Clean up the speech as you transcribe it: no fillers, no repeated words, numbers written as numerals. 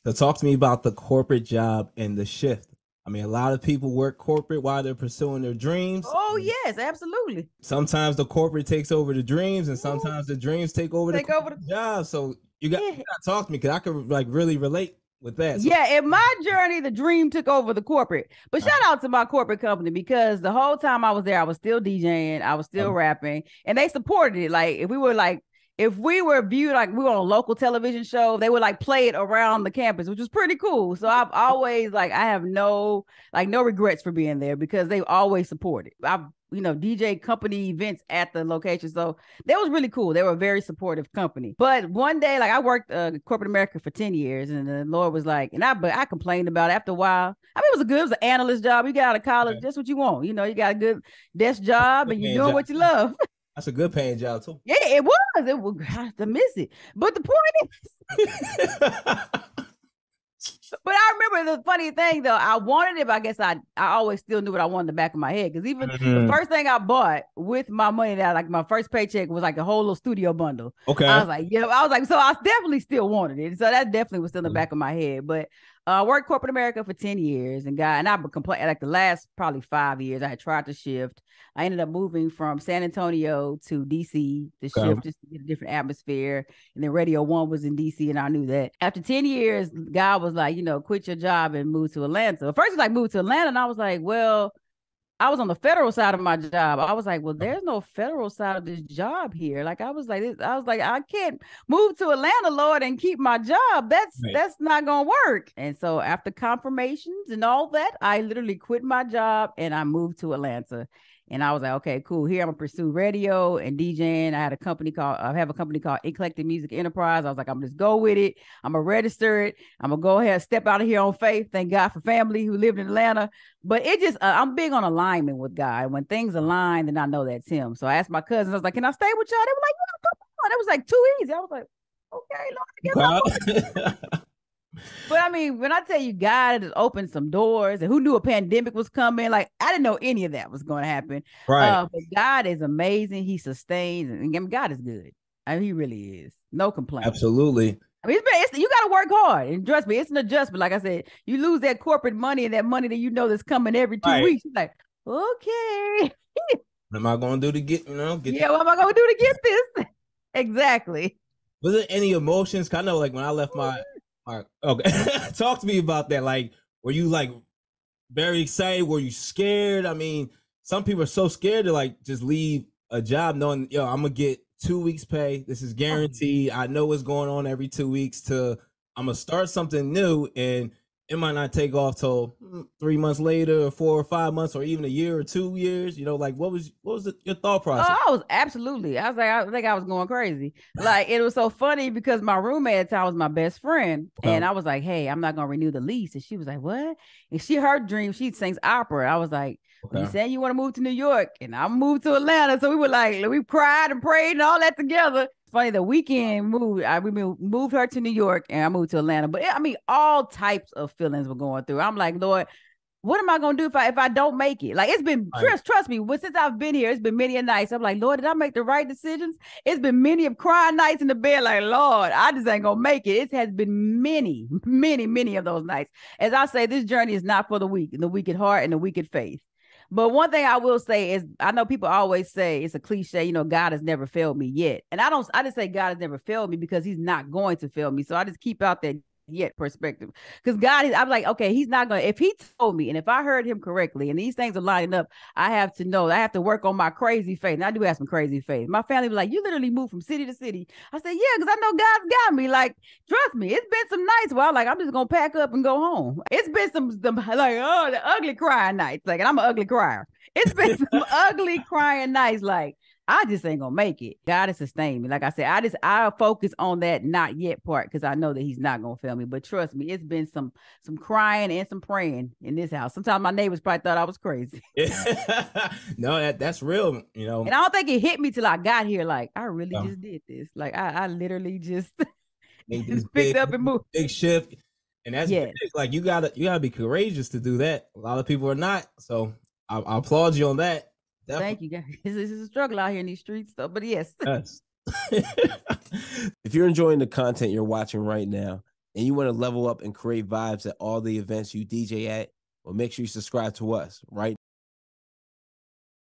So talk to me about the corporate job and the shift. I mean, a lot of people work corporate while they're pursuing their dreams. Oh, yes, absolutely. Sometimes the corporate takes over the dreams, and Ooh, sometimes the dreams take over the take over the job. So you yeah. got to talk to me because I could like really relate with that. So Yeah, in my journey, the dream took over the corporate. But shout out to my corporate company because the whole time I was there, I was still DJing, I was still rapping, and they supported it. Like if we were viewed like we were on a local television show, they would like play it around the campus, which was pretty cool. So I've always like I have no regrets for being there because they always supported. I've DJ company events at the location. So that was really cool. They were a very supportive company. But one day, like I worked corporate America for 10 years and the Lord was like, but I complained about it after a while. I mean, it was an analyst job. You got out of college, that's what you want. You got a good desk job and you're doing what you love. That's a good paying job too. Yeah, it was. It was, gosh, I miss it. But the point is, but I remember the funny thing though, I wanted it, but I guess I always still knew what I wanted in the back of my head. Because even the first thing I bought with my money that like my first paycheck was like a whole little studio bundle. Okay. I was like, yeah, so I definitely still wanted it. So that definitely was still in the back of my head. But I worked corporate America for 10 years and I've been complaining like the last probably 5 years. I had tried to shift. I ended up moving from San Antonio to DC to shift just to get a different atmosphere. And then Radio One was in DC and I knew that. After 10 years, God was like, quit your job and move to Atlanta. First, he was like, move to Atlanta. And I was like, well, I was on the federal side of my job. I was like, well, there's no federal side of this job here. Like, I was like, I can't move to Atlanta, Lord, and keep my job. That's not going to work. And so after confirmations and all that, I literally quit my job and I moved to Atlanta. And I was like, okay, cool. Here I'm gonna pursue radio and DJing. I have a company called Eclectic Music Enterprise. I was like, I'm just go with it. I'm gonna register it. I'm gonna go ahead, step out of here on faith. Thank God for family who lived in Atlanta. But it just, I'm big on alignment with God. When things align, then I know that's Him. So I asked my cousins, I was like, can I stay with y'all? They were like, yeah, come on. It was like too easy. I was like, okay, Lord, I guess But I mean, when I tell you God has opened some doors and who knew a pandemic was coming, like I didn't know any of that was going to happen. Right. But God is amazing. He sustains and God is good. I mean, He really is. No complaints. Absolutely. I mean, you got to work hard and trust me, it's an adjustment. Like I said, you lose that corporate money and that money that that's coming every 2 weeks. You're like, okay. What am I going to do to get what am I going to do to get this? Exactly. Was there any emotions? I know like when I left okay. Talk to me about that. Like, were you like very excited? Were you scared? I mean, some people are so scared to like just leave a job knowing, I'm gonna get 2 weeks pay. This is guaranteed. I know what's going on every 2 weeks I'm gonna start something new and it might not take off till 3 months later or 4 or 5 months or even a year or 2 years. Like what was your thought process? Oh, I was like, I think I was going crazy. Like it was so funny because my roommate at the time was my best friend. And I was like, hey, I'm not gonna renew the lease. And she was like, what? And her dream, she sings opera. I was like, you saying you want to move to New York and I moved to Atlanta. So we were like, we cried and prayed and all that together. Funny, the weekend we moved her to New York and I moved to Atlanta. But I mean, all types of feelings were going through. I'm like, Lord, what am I gonna do if I don't make it? Like it's been trust me, since I've been here, it's been many a nights. I'm like, Lord, did I make the right decisions? It's been many of crying nights in the bed, like, Lord, I just ain't gonna make it. It has been many, many, many of those nights. As I say, this journey is not for the weak, and the weak at heart and the weak at faith. But one thing I will say is, I know people always say it's a cliche, God has never failed me yet. And I just say God has never failed me because He's not going to fail me. So I just keep out that yet perspective. Because I'm like, okay, He's not going to, if He told me, and if I heard Him correctly, and these things are lining up, I have to work on my crazy faith. And I do have some crazy faith. My family was like, you literally moved from city to city. I said, yeah, because I know God's got me. Like, trust me, it's been some nights where I'm like, I'm just going to pack up and go home. It's been some like, the ugly crying nights. Like, and I'm an ugly crier. It's been some ugly crying nights. Like, I just ain't gonna make it. God has sustained me. Like I said, I'll focus on that not yet part because I know that He's not gonna fail me. But trust me, it's been some crying and some praying in this house. Sometimes my neighbors probably thought I was crazy. No, that's real, And I don't think it hit me till I got here. Like I really just did this. Like I literally just picked up and moved. Big shift. And that's big. Like you gotta be courageous to do that. A lot of people are not. So I applaud you on that. Definitely. Thank you, guys. This is a struggle out here in these streets, though. But yes. If you're enjoying the content you're watching right now, and you want to level up and create vibes at all the events you DJ at, well, make sure you subscribe to us right